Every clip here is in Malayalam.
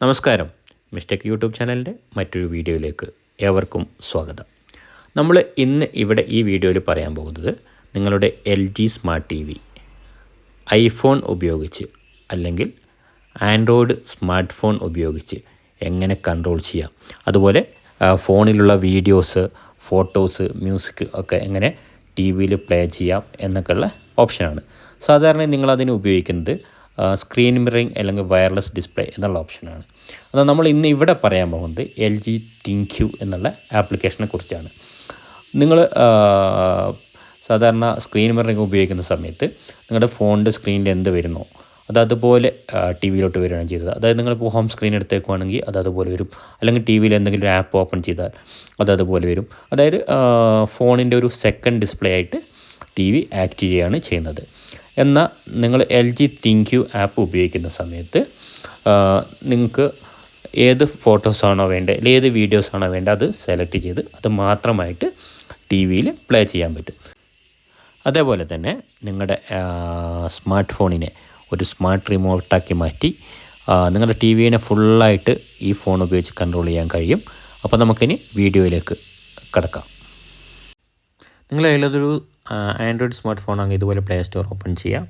നമസ്കാരം. മിസ്റ്റേക്ക് യൂട്യൂബ് ചാനലിൻ്റെ മറ്റൊരു വീഡിയോയിലേക്ക് ഏവർക്കും സ്വാഗതം. നമ്മൾ ഇന്ന് ഇവിടെ ഈ വീഡിയോയിൽ പറയാൻ പോകുന്നത് നിങ്ങളുടെ LG സ്മാർട്ട് TV ഐഫോൺ ഉപയോഗിച്ച് അല്ലെങ്കിൽ ആൻഡ്രോയിഡ് സ്മാർട്ട് ഫോൺ ഉപയോഗിച്ച് എങ്ങനെ കൺട്രോൾ ചെയ്യാം, അതുപോലെ ഫോണിലുള്ള വീഡിയോസ്, ഫോട്ടോസ്, മ്യൂസിക് ഒക്കെ എങ്ങനെ TV പ്ലേ ചെയ്യാം എന്നൊക്കെയുള്ള ഓപ്ഷനാണ്. സാധാരണ നിങ്ങളതിന് ഉപയോഗിക്കുന്നത് സ്ക്രീൻ മിററിംഗ് അല്ലെങ്കിൽ വയർലെസ് ഡിസ്പ്ലേ എന്നുള്ള ഓപ്ഷനാണ്. അത് നമ്മൾ ഇന്ന് ഇവിടെ പറയാൻ പോകുന്നത് LG ThinQ എന്നുള്ള ആപ്ലിക്കേഷനെ കുറിച്ചാണ്. നിങ്ങൾ സാധാരണ സ്ക്രീൻ മിററിംഗ് ഉപയോഗിക്കുന്ന സമയത്ത് നിങ്ങളുടെ ഫോണിൻ്റെ സ്ക്രീനിൽ എന്ത് വരുന്നോ അതുപോലെ TV വരികയാണ് ചെയ്തത്. അതായത് നിങ്ങളിപ്പോൾ ഹോം സ്ക്രീൻ എടുത്തേക്കുവാണെങ്കിൽ അതുപോലെ വരും, അല്ലെങ്കിൽ TV എന്തെങ്കിലും ഒരു ആപ്പ് ഓപ്പൺ ചെയ്താൽ അതുപോലെ വരും. അതായത് ഫോണിൻ്റെ ഒരു സെക്കൻഡ് ഡിസ്പ്ലേ ആയിട്ട് TV ആക്ട് ചെയ്യുകയാണ് ചെയ്യുന്നത്. എന്നാൽ നിങ്ങൾ LG ThinQ ആപ്പ് ഉപയോഗിക്കുന്ന സമയത്ത് നിങ്ങൾക്ക് ഏത് ഫോട്ടോസാണോ വേണ്ടത്, അല്ലെങ്കിൽ ഏത് വീഡിയോസാണോ വേണ്ടത് അത് സെലക്ട് ചെയ്ത് അത് മാത്രമായിട്ട് TV പ്ലേ ചെയ്യാൻ പറ്റും. അതേപോലെ തന്നെ നിങ്ങളുടെ സ്മാർട്ട് ഫോണിനെ ഒരു സ്മാർട്ട് റിമോട്ടാക്കി മാറ്റി നിങ്ങളുടെ TV ഫുള്ളായിട്ട് ഈ ഫോൺ ഉപയോഗിച്ച് കൺട്രോൾ ചെയ്യാൻ കഴിയും. അപ്പോൾ നമുക്കിനി വീഡിയോയിലേക്ക് കടക്കാം. നിങ്ങൾ ഏതൊരു ആൻഡ്രോയിഡ് സ്മാർട്ട് ഫോണാണെങ്കിൽ ഇതുപോലെ പ്ലേ സ്റ്റോർ ഓപ്പൺ ചെയ്യുക.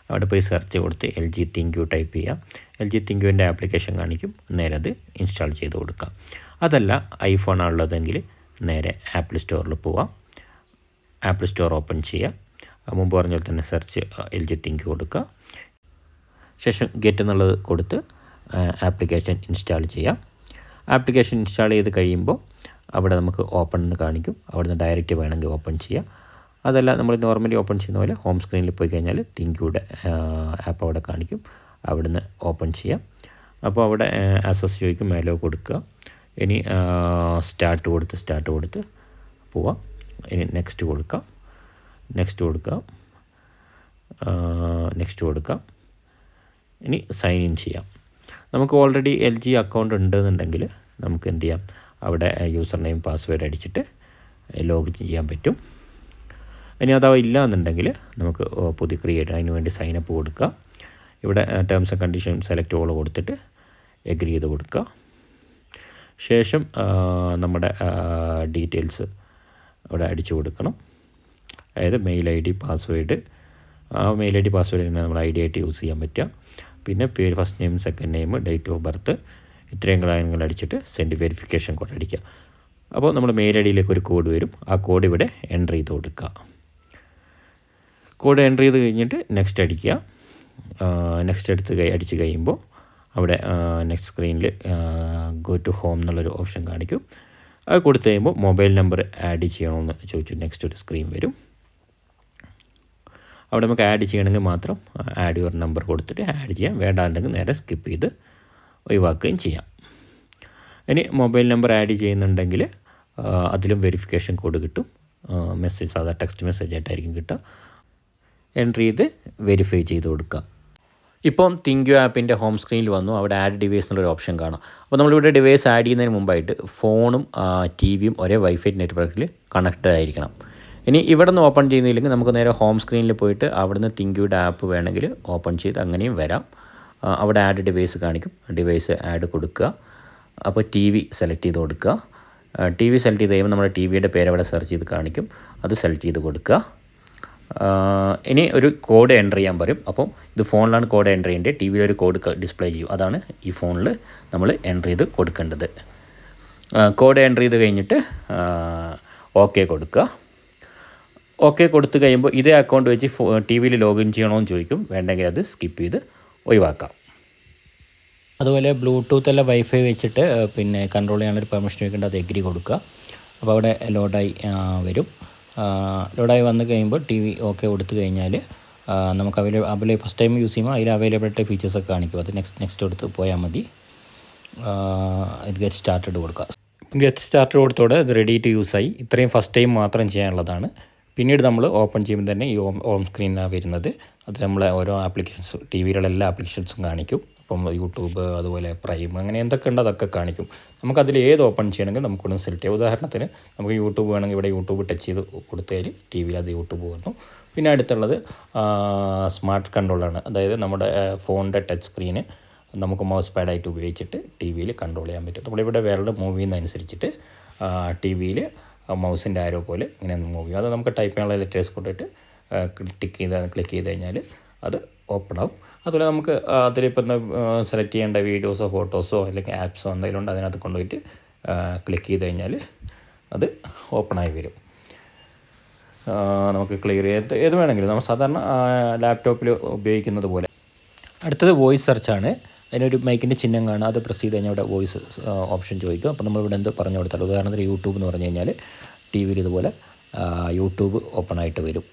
അവിടെ പോയി സെർച്ച് കൊടുത്ത് LG ThinQ ടൈപ്പ് ചെയ്യുക. LG ThinQൻ്റെ ആപ്ലിക്കേഷൻ കാണിക്കും, നേരെ അത് ഇൻസ്റ്റാൾ ചെയ്ത് കൊടുക്കുക. അതല്ല ഐഫോണാണുള്ളതെങ്കിൽ നേരെ ആപ്പിൾ സ്റ്റോറിൽ പോവാം. ആപ്പിൾ സ്റ്റോർ ഓപ്പൺ ചെയ്യുക. മുമ്പ് പറഞ്ഞ പോലെ തന്നെ സെർച്ച് LG ThinQ കൊടുക്കുക. ശേഷം ഗെറ്റ് എന്നുള്ളത് കൊടുത്ത് ആപ്ലിക്കേഷൻ ഇൻസ്റ്റാൾ ചെയ്യാം. ആപ്ലിക്കേഷൻ ഇൻസ്റ്റാൾ ചെയ്ത് കഴിയുമ്പോൾ അവിടെ നമുക്ക് ഓപ്പൺ എന്ന് കാണിക്കും. അവിടെ നിന്ന് ഡയറക്റ്റ് വേണമെങ്കിൽ ഓപ്പൺ ചെയ്യാം. അതല്ല നമ്മൾ നോർമലി ഓപ്പൺ ചെയ്യുന്ന പോലെ ഹോം സ്ക്രീനിൽ പോയി കഴിഞ്ഞാൽ ThinQയുടെ ആപ്പ് അവിടെ കാണിക്കും. അവിടെ നിന്ന് ഓപ്പൺ ചെയ്യാം. അപ്പോൾ അവിടെ ആക്സസ് ചോദിക്കും, മേലോ കൊടുക്കുക. ഇനി സ്റ്റാർട്ട് കൊടുത്ത് പോവാം. ഇനി നെക്സ്റ്റ് കൊടുക്കാം. ഇനി സൈൻ ഇൻ ചെയ്യാം. നമുക്ക് ഓൾറെഡി LG അക്കൗണ്ട് ഉണ്ടെന്നുണ്ടെങ്കിൽ നമുക്ക് എന്ത് ചെയ്യാം, അവിടെ യൂസർ നെയിം പാസ്വേഡ് അടിച്ചിട്ട് ലോഗിൻ ചെയ്യാൻ പറ്റും. ഇനി അഥവാ ഇല്ല എന്നുണ്ടെങ്കിൽ നമുക്ക് പുതിയ ക്രിയേറ്റ് അതിന് വേണ്ടി സൈനപ്പ് കൊടുക്കുക. ഇവിടെ terms and condition select all കൊടുത്തിട്ട് എഗ്രി ചെയ്ത് കൊടുക്കുക. ശേഷം നമ്മുടെ ഡീറ്റെയിൽസ് അവിടെ അടിച്ചു കൊടുക്കണം. അതായത് മെയിൽ ID, പാസ്വേഡ്. ആ മെയിൽ ID, പാസ്വേഡ് തന്നെ നമ്മൾ ID ആയിട്ട് യൂസ് ചെയ്യാൻ പറ്റുക. പിന്നെ പേര്, first name, second name, date of birth, ഇത്രയും കാര്യങ്ങൾ അടിച്ചിട്ട് സെൻഡ് വെരിഫിക്കേഷൻ കോഡ് അടിക്കുക. അപ്പോൾ നമ്മുടെ മെയിൽ IDയിലേക്ക് ഒരു കോഡ് വരും. ആ കോഡ് ഇവിടെ എൻ്റർ ചെയ്ത് കൊടുക്കുക. കോഡ് എൻ്റർ ചെയ്ത് കഴിഞ്ഞിട്ട് നെക്സ്റ്റ് അടിക്കുക. നെക്സ്റ്റ് അടിച്ച് കഴിയുമ്പോൾ അവിടെ നെക്സ്റ്റ് സ്ക്രീനിൽ ഗോ ടു ഹോം എന്നുള്ളൊരു ഓപ്ഷൻ കാണിക്കും. അത് കൊടുത്തു കഴിയുമ്പോൾ മൊബൈൽ നമ്പർ ആഡ് ചെയ്യണമെന്ന് ചോദിച്ചു നെക്സ്റ്റ് ഒരു സ്ക്രീൻ വരും. അവിടെ നമുക്ക് ആഡ് ചെയ്യണമെങ്കിൽ മാത്രം ആഡ് യുവർ നമ്പർ കൊടുത്തിട്ട് ആഡ് ചെയ്യാം. വേണ്ടാണ്ടെങ്കിൽ നേരെ സ്കിപ്പ് ചെയ്ത് ഒഴിവാക്കുകയും ചെയ്യാം. ഇനി മൊബൈൽ നമ്പർ ആഡ് ചെയ്യുന്നുണ്ടെങ്കിൽ അതിലും വെരിഫിക്കേഷൻ കോഡ് കിട്ടും. മെസ്സേജ് സാധാ ടെക്സ്റ്റ് മെസ്സേജ് ആയിട്ടായിരിക്കും കിട്ടുക. എൻ്റർ ചെയ്ത് വെരിഫൈ ചെയ്ത് കൊടുക്കുക. ഇപ്പം ThinQ ആപ്പിൻ്റെ ഹോം സ്ക്രീനിൽ വന്നു. അവിടെ ആഡ് ഡിവൈസ് എന്നുള്ളൊരു ഓപ്ഷൻ കാണാം. അപ്പോൾ നമ്മളിവിടെ ഡിവൈസ് ആഡ് ചെയ്യുന്നതിന് മുമ്പായിട്ട് ഫോണും TVയും ഒരേ വൈഫൈ നെറ്റ്വർക്കിൽ കണക്റ്റഡ് ആയിരിക്കണം. ഇനി ഇവിടെ നിന്ന് ഓപ്പൺ ചെയ്യുന്നില്ലെങ്കിൽ നമുക്ക് നേരെ ഹോം സ്ക്രീനിൽ പോയിട്ട് അവിടുന്ന് ThinQയുടെ ആപ്പ് വേണമെങ്കിൽ ഓപ്പൺ ചെയ്ത് അങ്ങനെയും വരാം. അവിടെ ആഡ് ഡിവൈസ് കാണിക്കും. ഡിവൈസ് ആഡ് കൊടുക്കുക. അപ്പോൾ TV സെലക്ട് ചെയ്ത് കൊടുക്കുക. TV സെലക്ട് ചെയ്ത് കഴിയുമ്പോൾ നമ്മുടെ TVയുടെ പേര് അവിടെ സെർച്ച് ചെയ്ത് കാണിക്കും. അത് സെലക്ട് ചെയ്ത് കൊടുക്കുക. ഇനി ഒരു കോഡ് എൻ്റർ ചെയ്യാൻ പറയും. അപ്പം ഇത് ഫോണിലാണ് കോഡ് എൻ്റർ ചെയ്യേണ്ടത്. TVയിൽ ഒരു കോഡ് ഡിസ്പ്ലേ ചെയ്യും. അതാണ് ഈ ഫോണിൽ നമ്മൾ എൻ്റർ ചെയ്ത് കൊടുക്കേണ്ടത്. കോഡ് എൻ്റർ ചെയ്ത് കഴിഞ്ഞിട്ട് ഓക്കെ കൊടുക്കുക. ഓക്കെ കൊടുത്തു കഴിയുമ്പോൾ ഇതേ അക്കൗണ്ട് വെച്ച് TVയിൽ ലോഗിൻ ചെയ്യണമെന്ന് ചോദിക്കും. വേണ്ടെങ്കിൽ അത് സ്കിപ്പ് ചെയ്ത് ഒഴിവാക്കാം. അതുപോലെ ബ്ലൂടൂത്ത് അല്ല വൈഫൈ വെച്ചിട്ട് പിന്നെ കൺട്രോൾ ചെയ്യാനൊരു പെർമിഷൻ ചോദിക്കേണ്ട, അത് എഗ്രി കൊടുക്കുക. അപ്പോൾ അവിടെ ലോഡായി വരും. ലോഡായി വന്നു കഴിയുമ്പോൾ TV ഓക്കെ കൊടുത്തു കഴിഞ്ഞാൽ നമുക്ക് ഫസ്റ്റ് ടൈം യൂസ് ചെയ്യുമ്പോൾ അതിൽ അവൈലബിലിറ്റി ഫീച്ചേഴ്സൊക്കെ കാണിക്കും. അത് നെക്സ്റ്റ് കൊടുത്ത് പോയാൽ മതി. ഗെറ്റ് സ്റ്റാർട്ടഡ് കൊടുക്കുക. ഗെറ്റ് സ്റ്റാർട്ടഡ് കൊടുത്തോടെ ഇത് റെഡി ടു യൂസ് ആയി. ഇത്രയും ഫസ്റ്റ് ടൈം മാത്രം ചെയ്യാനുള്ളതാണ്. പിന്നീട് നമ്മൾ ഓപ്പൺ ചെയ്യുമ്പോൾ തന്നെ ഈ ഹോം സ്ക്രീനാണ് വരുന്നത്. അത് നമ്മളെ ഓരോ ആപ്ലിക്കേഷൻസ് TVയിലുള്ള എല്ലാ ആപ്ലിക്കേഷൻസും കാണിക്കും. ഇപ്പം യൂട്യൂബ്, അതുപോലെ പ്രൈം, അങ്ങനെ എന്തൊക്കെ ഉണ്ട് അതൊക്കെ കാണിക്കും. നമുക്കതിൽ ഏത് ഓപ്പൺ ചെയ്യണമെങ്കിൽ നമുക്കൊന്ന് സെലക്ട് ചെയ്യാം. ഉദാഹരണത്തിന് നമുക്ക് യൂട്യൂബ് വേണമെങ്കിൽ ഇവിടെ യൂട്യൂബ് ടച്ച് ചെയ്ത് കൊടുത്താൽ TVയിൽ അത് യൂട്യൂബ് വന്നു. പിന്നെ അടുത്തുള്ളത് സ്മാർട്ട് കൺട്രോളാണ്. അതായത് നമ്മുടെ ഫോണിൻ്റെ ടച്ച് സ്ക്രീന് നമുക്ക് മൗസ് പാഡായിട്ട് ഉപയോഗിച്ചിട്ട് ടി വിയിൽ കൺട്രോൾ ചെയ്യാൻ പറ്റും. നമ്മളിവിടെ വിരൽ മൂവ് ചെയ്യുന്നതനുസരിച്ചിട്ട് ടി വിയിൽ മൗസിൻ്റെ ആരോ പോലെ ഇങ്ങനെ മൂവ് ചെയ്യും. അത് നമുക്ക് ടൈപ്പ് ചെയ്യാനുള്ള ലെറ്റേഴ്സ് കൊണ്ടിട്ട് ക്ലിക്ക് ചെയ്ത് കഴിഞ്ഞാൽ അത് ഓപ്പൺ ആവും. അതുപോലെ നമുക്ക് അതിലിപ്പോൾ സെലക്ട് ചെയ്യേണ്ട വീഡിയോസോ ഫോട്ടോസോ അല്ലെങ്കിൽ ആപ്സോ എന്തെങ്കിലും ഉണ്ട് അതിനകത്ത് കൊണ്ടുപോയിട്ട് ക്ലിക്ക് ചെയ്ത് കഴിഞ്ഞാൽ അത് ഓപ്പണായി വരും. നമുക്ക് ക്ലിയർ ചെയ്ത് ഏത് വേണമെങ്കിലും നമ്മൾ സാധാരണ ലാപ്ടോപ്പിൽ ഉപയോഗിക്കുന്നത് പോലെ. അടുത്തത് വോയിസ് സെർച്ചാണ്. അതിനൊരു മൈക്കിൻ്റെ ചിഹ്നം കാണുക, അത് പ്രസ് ചെയ്ത് കഴിഞ്ഞാൽ ഇവിടെ വോയിസ് ഓപ്ഷൻ ചോദിക്കും. അപ്പോൾ നമ്മളിവിടെ എന്ത് പറഞ്ഞു കൊടുത്താൽ, ഉദാഹരണത്തിന് യൂട്യൂബ് എന്ന് പറഞ്ഞു കഴിഞ്ഞാൽ ടി വിയിൽ ഇതുപോലെ യൂട്യൂബ് ഓപ്പൺ ആയിട്ട് വരും.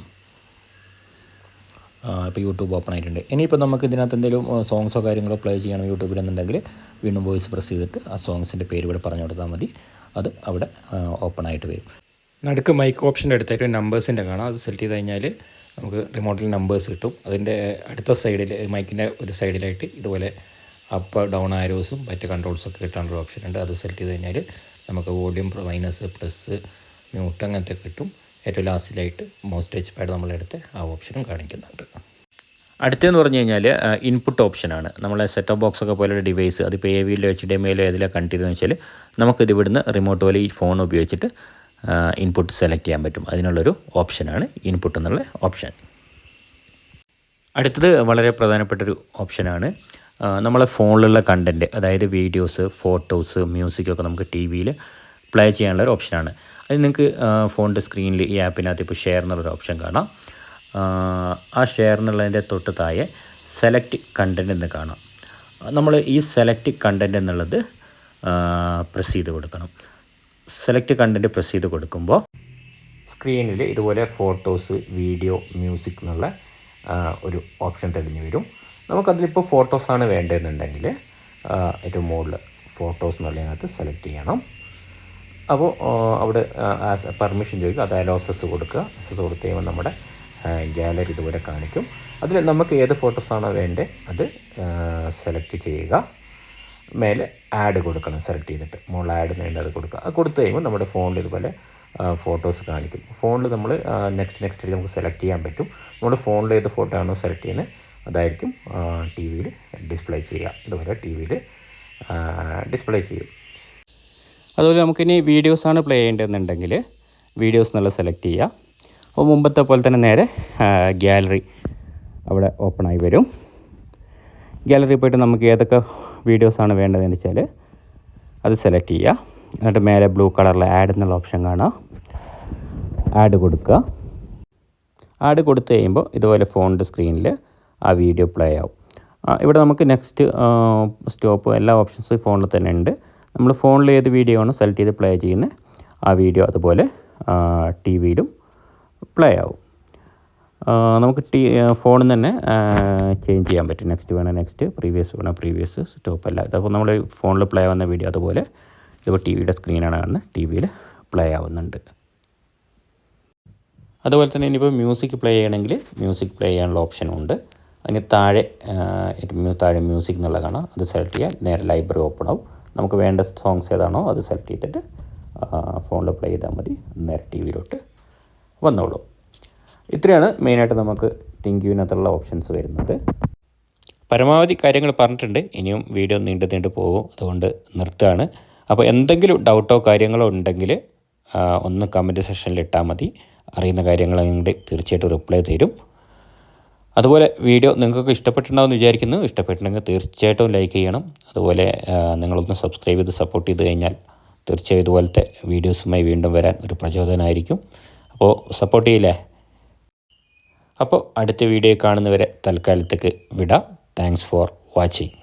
ഇപ്പോൾ യൂട്യൂബ് ഓപ്പൺ ആയിട്ടുണ്ട്. ഇനിയിപ്പോൾ നമുക്ക് ഇതിനകത്ത് എന്തെങ്കിലും സോങ്സോ കാര്യങ്ങളോ പ്ലേ ചെയ്യണം യൂട്യൂബിലെന്നുണ്ടെങ്കിൽ വീണ്ടും വോയിസ് പ്രസ് ചെയ്തിട്ട് ആ സോങ്സിൻ്റെ പേര് ഇവിടെ പറഞ്ഞു കൊടുത്താൽ മതി, അത് അവിടെ ഓപ്പൺ ആയിട്ട് വരും. നടുക്ക് മൈക്ക് ഓപ്ഷൻ്റെ അടുത്തായിട്ട് നമ്പേഴ്സിൻ്റെ കാണാം, അത് സെലക്ട് ചെയ്ത് കഴിഞ്ഞാൽ നമുക്ക് റിമോട്ടിൽ നമ്പേഴ്സ് കിട്ടും. അതിൻ്റെ അടുത്ത സൈഡിൽ മൈക്കിൻ്റെ ഒരു സൈഡിലായിട്ട് ഇതുപോലെ അപ്പ് ഡൗൺ ആരോസും മറ്റ് കൺട്രോൾസൊക്കെ കിട്ടാനുള്ള ഓപ്ഷൻ ഉണ്ട്. അത് സെലക്ട് ചെയ്ത് കഴിഞ്ഞാൽ നമുക്ക് വോളിയം മൈനസ് പ്ലസ് മ്യൂട്ട് അങ്ങനത്തെ കിട്ടും. ഏറ്റവും ലാസ്റ്റിലായിട്ട് മൗസ് ടച്ച് പാഡ് നമ്മളെടുത്ത് ആ ഓപ്ഷനും കാണിക്കുന്നുണ്ട്. അടുത്തതെന്ന് പറഞ്ഞു കഴിഞ്ഞാൽ ഇൻപുട്ട് ഓപ്ഷനാണ്. നമ്മളെ സെറ്റ് ഓഫ് ബോക്സൊക്കെ പോലെയുള്ള ഡിവൈസ് അതിപ്പോൾ AVയിലോ HDMIയിലോ ഏതിലാണ് കണക്ട് ചെയ്തതെന്ന് വെച്ചാൽ നമുക്കിത് ഇവിടുന്ന് റിമോട്ട് പോലെ ഈ ഫോൺ ഉപയോഗിച്ചിട്ട് ഇൻപുട്ട് സെലക്ട് ചെയ്യാൻ പറ്റും. അതിനുള്ളൊരു ഓപ്ഷനാണ് ഇൻപുട്ട് എന്നുള്ള ഓപ്ഷൻ. അടുത്തത് വളരെ പ്രധാനപ്പെട്ടൊരു ഓപ്ഷനാണ്. നമ്മളെ ഫോണിലുള്ള കണ്ടൻറ്റ്, അതായത് വീഡിയോസ്, ഫോട്ടോസ്, മ്യൂസിക്കൊക്കെ നമുക്ക് ടി വിയിൽ പ്ലേ ചെയ്യാനുള്ളൊരു ഓപ്ഷനാണ്. അത് നിങ്ങൾക്ക് ഫോണിൻ്റെ സ്ക്രീനിൽ ഈ ആപ്പിനകത്ത് ഇപ്പോൾ ഷെയർ എന്നുള്ളൊരു ഓപ്ഷൻ കാണാം. ആ ഷെയർ എന്നുള്ളതിൻ്റെ തൊട്ട് താഴെ സെലക്ട് കണ്ടൻറ്റ് എന്ന് കാണാം. നമ്മൾ ഈ സെലക്ട് കണ്ടൻറ്റ് എന്നുള്ളത് പ്രസ് ചെയ്ത് കൊടുക്കണം. സെലക്ട് കണ്ടൻറ്റ് പ്രസ് ചെയ്ത് കൊടുക്കുമ്പോൾ സ്ക്രീനിൽ ഇതുപോലെ ഫോട്ടോസ്, വീഡിയോ, മ്യൂസിക് എന്നുള്ള ഒരു ഓപ്ഷൻ തെളിഞ്ഞു വരും. നമുക്കതിലിപ്പോൾ ഫോട്ടോസാണ് വേണ്ടതെന്നുണ്ടെങ്കിൽ ഏറ്റവും മുകളിൽ ഫോട്ടോസ് എന്നുള്ളതിനകത്ത് സെലക്ട് ചെയ്യണം. അപ്പോൾ അവിടെ പെർമിഷൻ ചോദിക്കുക, അതായത് അക്സസ് കൊടുക്കുക. അക്സസ് കൊടുത്ത് കഴിയുമ്പോൾ നമ്മുടെ ഗാലറി ഇതുപോലെ കാണിക്കും. അതിൽ നമുക്ക് ഏത് ഫോട്ടോസാണോ വേണ്ടത് അത് സെലക്ട് ചെയ്യുക. മേലെ ആഡ് കൊടുക്കണം, സെലക്ട് ചെയ്തിട്ട് മുകളിൽ ആഡ് വേണ്ടത് കൊടുക്കുക. അത് കൊടുത്തു കഴിയുമ്പോൾ നമ്മുടെ ഫോണിൽ ഇതുപോലെ ഫോട്ടോസ് കാണിക്കും. ഫോണിൽ നമ്മൾ നെക്സ്റ്റ് നമുക്ക് സെലക്ട് ചെയ്യാൻ പറ്റും. നമ്മൾ ഫോണിൽ ഏത് ഫോട്ടോ ആണോ സെലക്ട് ചെയ്യുന്നത് അതായിരിക്കും ടി വിയിൽ ഡിസ്പ്ലേ ചെയ്യുക. ഇതുപോലെ ടി വിയിൽ ഡിസ്പ്ലേ ചെയ്യും. അതുപോലെ നമുക്കിനി വീഡിയോസാണ് പ്ലേ ചെയ്യേണ്ടതെന്നുണ്ടെങ്കിൽ വീഡിയോസ് എന്നുള്ള സെലക്ട് ചെയ്യുക. അപ്പോൾ മുമ്പത്തെ പോലെ തന്നെ നേരെ ഗാലറി അവിടെ ഓപ്പണായി വരും. ഗാലറി പോയിട്ട് നമുക്ക് ഏതൊക്കെ വീഡിയോസാണ് വേണ്ടതെന്ന് വെച്ചാൽ അത് സെലക്ട് ചെയ്യുക. എന്നിട്ട് മേലെ ബ്ലൂ കളറിൽ ആഡ് എന്നുള്ള ഓപ്ഷൻ കാണാം, ആഡ് കൊടുക്കുക. ആഡ് കൊടുത്തു കഴിയുമ്പോൾ ഇതുപോലെ ഫോണിൻ്റെ സ്ക്രീനിൽ ആ വീഡിയോ പ്ലേ ആവും. ഇവിടെ നമുക്ക് നെക്സ്റ്റ്, സ്റ്റോപ്പ് എല്ലാ ഓപ്ഷൻസും ഫോണിൽ തന്നെ ഉണ്ട്. നമ്മൾ ഫോണിൽ ഏത് വീഡിയോ ആണോ സെലക്ട് ചെയ്ത് പ്ലേ ചെയ്യുന്നത് ആ വീഡിയോ അതുപോലെ ടി വിയിലും പ്ലേ ആവും. നമുക്ക് ഫോണിൽ നിന്ന് തന്നെ ചേഞ്ച് ചെയ്യാൻ പറ്റും. നെക്സ്റ്റ് വേണം നെക്സ്റ്റ്, പ്രീവിയസ് വേണം പ്രീവിയസ്, സ്റ്റോപ്പ് അല്ല. അപ്പോൾ നമ്മൾ ഫോണിൽ പ്ലേ ആവുന്ന വീഡിയോ അതുപോലെ ഇതിപ്പോൾ ടി വിയുടെ സ്ക്രീനാണ് കാണുന്നത്, ടി വിയിൽ പ്ലേ ആവുന്നുണ്ട്. അതുപോലെ തന്നെ ഇനിയിപ്പോൾ മ്യൂസിക് പ്ലേ ചെയ്യണമെങ്കിൽ മ്യൂസിക് പ്ലേ ചെയ്യാനുള്ള ഓപ്ഷനും ഉണ്ട്. അതിന് താഴെ മ്യൂസിക് എന്നുള്ള കാണാം, അത് സെലക്ട് ചെയ്യാൻ നേരെ ലൈബ്രറി ഓപ്പൺ ആവും. നമുക്ക് വേണ്ട സോങ്സ് ഏതാണോ അത് സെലക്ട് ചെയ്തിട്ട് ഫോണിൽ പ്ലേ ചെയ്താൽ മതി, നേരെ ടി വിയിലോട്ട് വന്നോളൂ. ഇത്രയാണ് മെയിനായിട്ട് നമുക്ക് തിങ്ക്യുവിനകത്തുള്ള ഓപ്ഷൻസ് വരുന്നത്. പരമാവധി കാര്യങ്ങൾ പറഞ്ഞിട്ടുണ്ട്. ഇനിയും വീഡിയോ നീണ്ടു പോകും, അതുകൊണ്ട് നിർത്തുകയാണ്. അപ്പോൾ എന്തെങ്കിലും ഡൗട്ടോ കാര്യങ്ങളോ ഉണ്ടെങ്കിൽ ഒന്ന് കമൻറ്റ് സെക്ഷനിൽ ഇട്ടാൽ മതി. അറിയുന്ന കാര്യങ്ങളെങ്കിൽ തീർച്ചയായിട്ടും റിപ്ലൈ തരും. അതുപോലെ വീഡിയോ നിങ്ങൾക്കൊക്കെ ഇഷ്ടപ്പെട്ടിട്ടുണ്ടാവുമെന്ന് വിചാരിക്കുന്നു. ഇഷ്ടപ്പെട്ടിട്ടുണ്ടെങ്കിൽ തീർച്ചയായിട്ടും ലൈക്ക് ചെയ്യണം. അതുപോലെ നിങ്ങളൊന്ന് സബ്സ്ക്രൈബ് ചെയ്ത് സപ്പോർട്ട് ചെയ്ത് കഴിഞ്ഞാൽ തീർച്ചയായും ഇതുപോലത്തെ വീഡിയോസുമായി വീണ്ടും വരാൻ ഒരു പ്രചോദനമായിരിക്കും. അപ്പോൾ സപ്പോർട്ട് ചെയ്യില്ലേ? അപ്പോൾ അടുത്ത വീഡിയോ കാണുന്നവരെ തൽക്കാലത്തേക്ക് വിടാം. Thanks for watching.